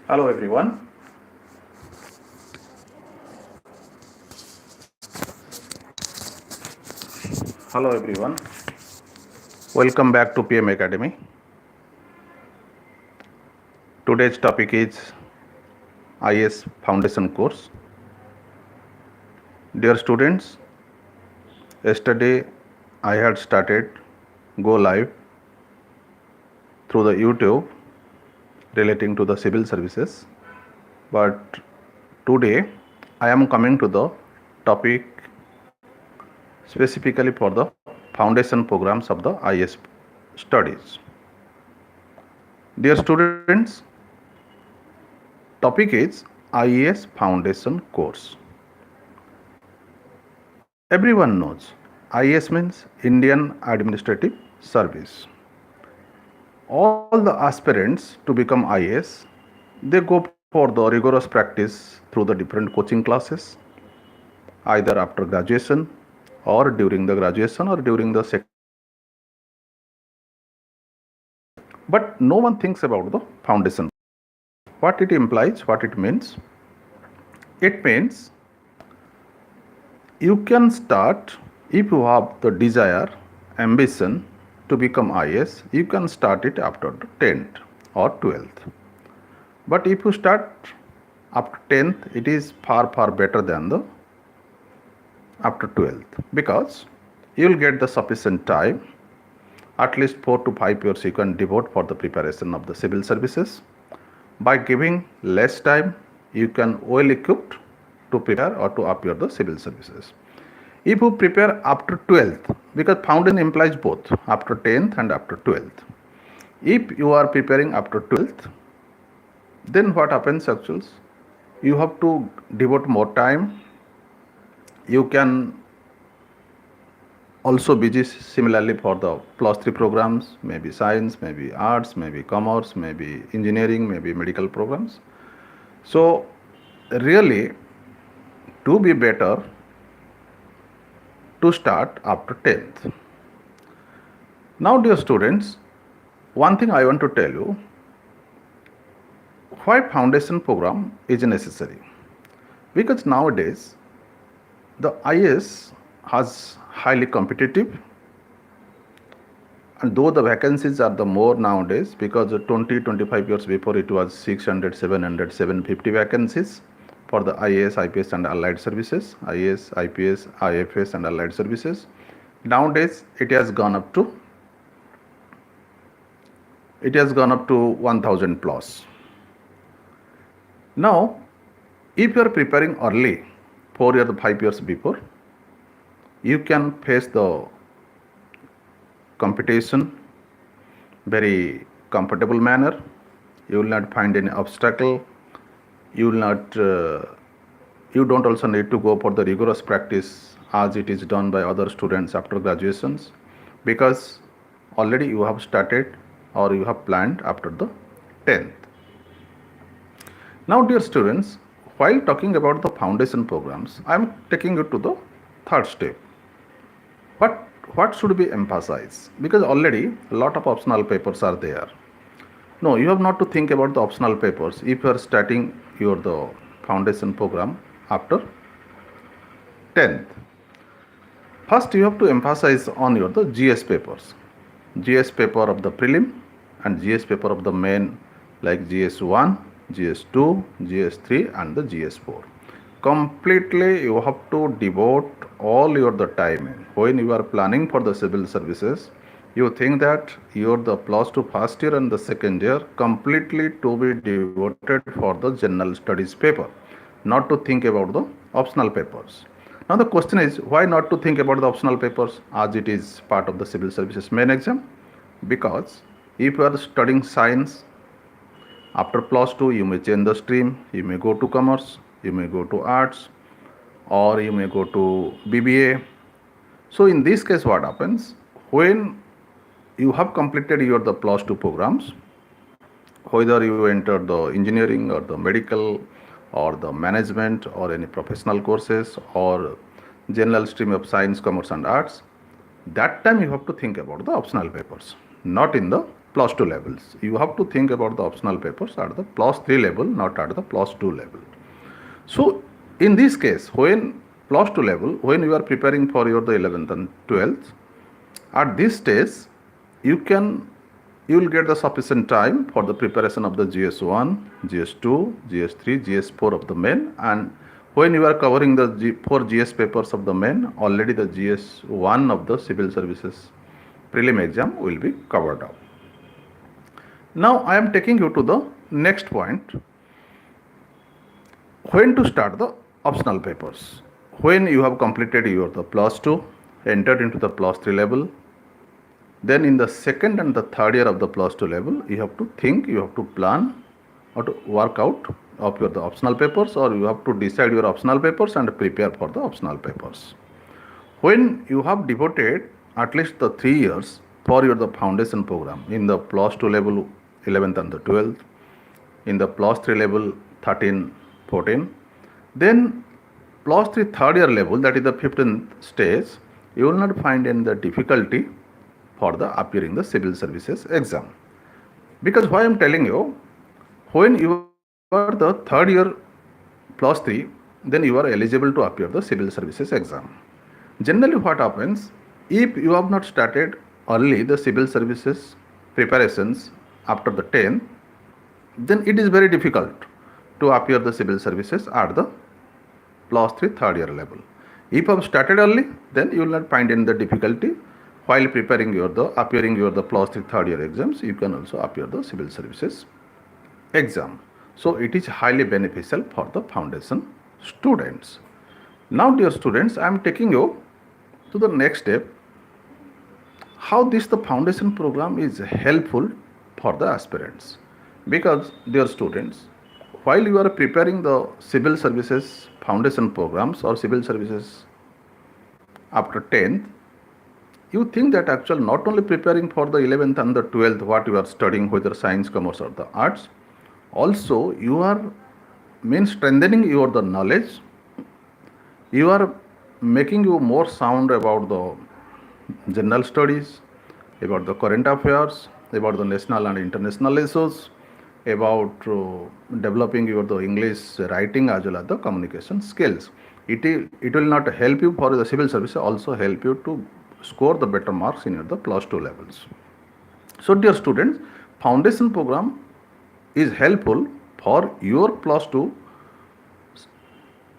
Hello everyone. Hello everyone. Welcome back to PM Academy. Today's topic is IS Foundation course. Dear students, yesterday I had started go live through the YouTube relating to the civil services, but today I am coming to the topic specifically for the foundation programs of the IS studies. Dear students, topic is IAS Foundation course. Everyone knows IAS means Indian Administrative Service. All the aspirants to become IAS, they go for the rigorous practice through the different coaching classes, either after graduation or during the graduation or during the second. But no one thinks about the foundation. What it implies, what it means? It means you can start, if you have the desire, ambition to become IAS, you can start it after the 10th or 12th. But if you start after 10th, it is far better than the after 12th, because you will get the sufficient time, at least 4 to 5 years you can devote for the preparation of the civil services. By giving less time, you can well equipped to prepare or to appear the civil services. If you prepare after 12th, because foundation implies both after 10th and after 12th. If you are preparing after 12th, then what happens actually? You have to devote more time. You can also busy similarly for the +3 programs, maybe science, maybe arts, maybe commerce, maybe engineering, maybe medical programs. So really, to be better, to start after 10th. Now dear students, one thing I want to tell you, why foundation program is necessary? Because nowadays the IAS has highly competitive, and though the vacancies are the more nowadays, because 20-25 years before it was 600, 700, 750 vacancies for the IAS, IPS and allied services, IAS, IPS, IFS and allied services. Nowadays it has gone up to 1000 plus. Now if you are preparing early, 4 years, 5 years before, you can face the competition very comfortable manner. You will not find any obstacle. You don't also need to go for the rigorous practice as it is done by other students after graduations, because already you have started or you have planned after the 10th. Now dear students, while talking about the foundation programs, I am taking you to the third step. But what should be emphasized? Because already a lot of optional papers are there. No, you have not to think about the optional papers if you are starting the foundation program after 10th. First you have to emphasize on the GS papers. GS paper of the prelim and GS paper of the main, like GS1, GS2, GS3 and the GS4. Completely you have to devote all the time. When you are planning for the civil services, you think that the +2 first year and the second year completely to be devoted for the general studies paper, not to think about the optional papers. Now the question is, why not to think about the optional papers as it is part of the civil services main exam? Because if you are studying science, after +2 you may change the stream, you may go to commerce, you may go to arts, or you may go to BBA. So in this case what happens, when you have completed the +2 programs, whether you enter the engineering or the medical or the management or any professional courses or general stream of science, commerce and arts, that time you have to think about the optional papers, not in the plus 2 levels. You have to think about the optional papers at the plus 3 level, not at the plus 2 level. So in this case, when plus 2 level, when you are preparing for your the 11th and 12th, at this stage, you will get the sufficient time for the preparation of the GS1, GS2, GS3, GS4 of the main, and when you are covering the 4 GS papers of the main, already the GS1 of the civil services prelim exam will be covered up. Now I am taking you to the next point. When to start the optional papers? When you have completed your the plus 2, entered into the plus 3 level, then in the second and the third year of the plus 2 level, you have to think, you have to plan, or to work out of your the optional papers, or you have to decide your optional papers and prepare for the optional papers. When you have devoted at least the 3 years for your the foundation program in the plus 2 level 11th and the 12th, in the plus 3 level 13, 14, then plus 3 third year level, that is the 15th stage, you will not find any the difficulty for the appearing the civil services exam. Because why I am telling you, when you are the third year plus 3, then you are eligible to appear the civil services exam. Generally what happens, if you have not started early the civil services preparations after the 10th, then it is very difficult to appear the civil services at the plus 3 third year level. If you have started early, then you will not find any the difficulty while preparing appearing your the plus 3 third year exams. You can also appear the civil services exam. So it is highly beneficial for the foundation students. Now dear students, I am taking you to the next step, how this the foundation program is helpful for the aspirants. Because dear students, while you are preparing the civil services foundation programs or civil services after 10th, you think that actually not only preparing for the 11th and the 12th what you are studying, whether science, commerce or the arts, also you are strengthening your the knowledge, you are making you more sound about the general studies, about the current affairs, about the national and international issues, about developing your the English writing as well as the communication skills. It will not help you for the civil service, also help you to score the better marks in your the plus 2 levels. So dear students, foundation program is helpful for your plus 2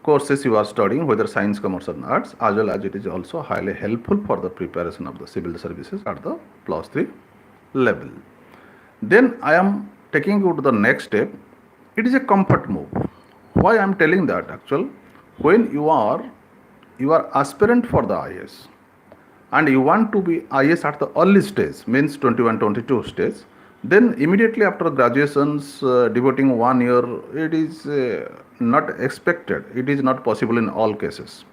courses you are studying, whether science, commerce or arts, as well as it is also highly helpful for the preparation of the civil services at the plus 3 level. Then I am taking you to the next step. It is a comfort move. Why I am telling that? Actually, when you are aspirant for the IAS and you want to be IAS at the early stage, means 21, 22 stage, then immediately after graduations, devoting 1 year, it is not expected. It is not possible in all cases.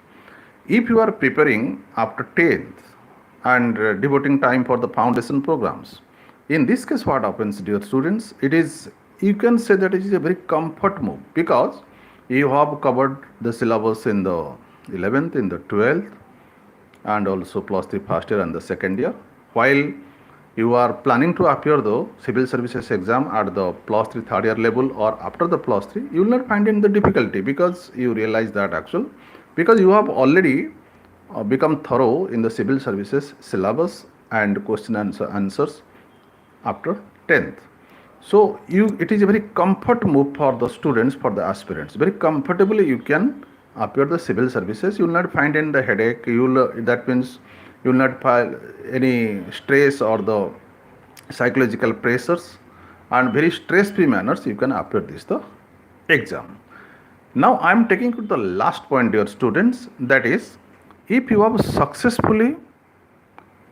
If you are preparing after 10th and devoting time for the foundation programs, in this case what happens, dear students, you can say that it is a very comfort move, because you have covered the syllabus in the 11th, in the 12th, and also plus 3 first year and the second year. While you are planning to appear the civil services exam at the plus 3 third year level or after the plus 3, you will not find any difficulty, because you realize that actually, because you have already become thorough in the civil services syllabus and question and answers after 10th. So it is a very comfort move for the students, for the aspirants. Very comfortably you can appear the civil services. You will not find any the headache. That means you will not feel any stress or the psychological pressures, and very stress-free manners you can appear the exam. Now I am taking to the last point, dear students, that is, if you have successfully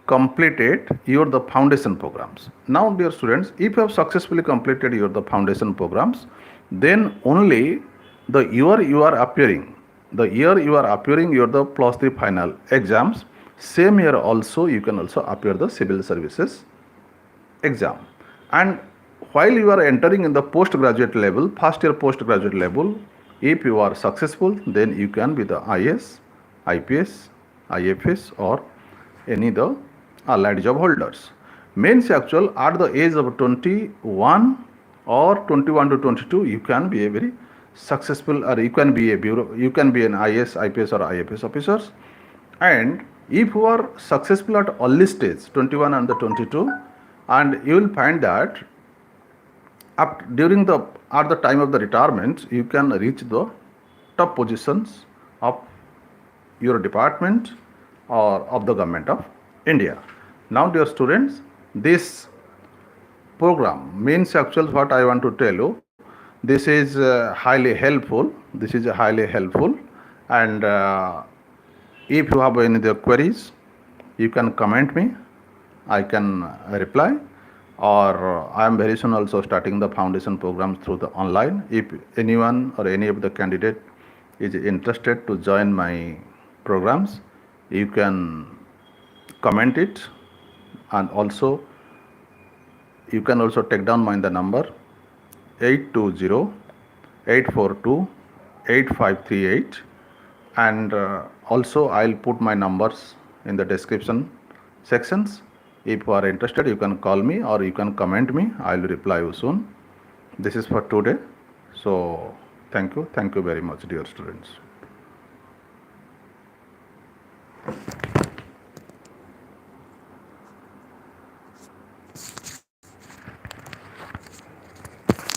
completed the foundation programs. Now dear students, if you have successfully completed the foundation programs, then only the year you are appearing the plus 3 final exams, same year also you can also appear the civil services exam. And while you are entering in the postgraduate level, first year postgraduate level, if you are successful, then you can be the IAS, IPS, IFS or any the allied job holders. Means actual at the age of 21 or 21 to 22, you can be a very successful, or you can be a bureau, you can be an IS, IPS or IFS officers. And if you are successful at early stage 21 and the 22, and you will find that during the at the time of the retirement, you can reach the top positions of your department or of the government of India. Now, dear students, this program means actually what I want to tell you. This is highly helpful. This is highly helpful, and if you have any other queries, you can comment me. I can reply, or I am very soon also starting the foundation programs through the online. If anyone or any of the candidate is interested to join my programs, you can comment it, and also you can also take down the number 820-842-8538, and also I'll put my numbers in the description sections. If you are interested, you can call me or you can comment me. I'll reply you soon. This is for today. So thank you very much, dear students.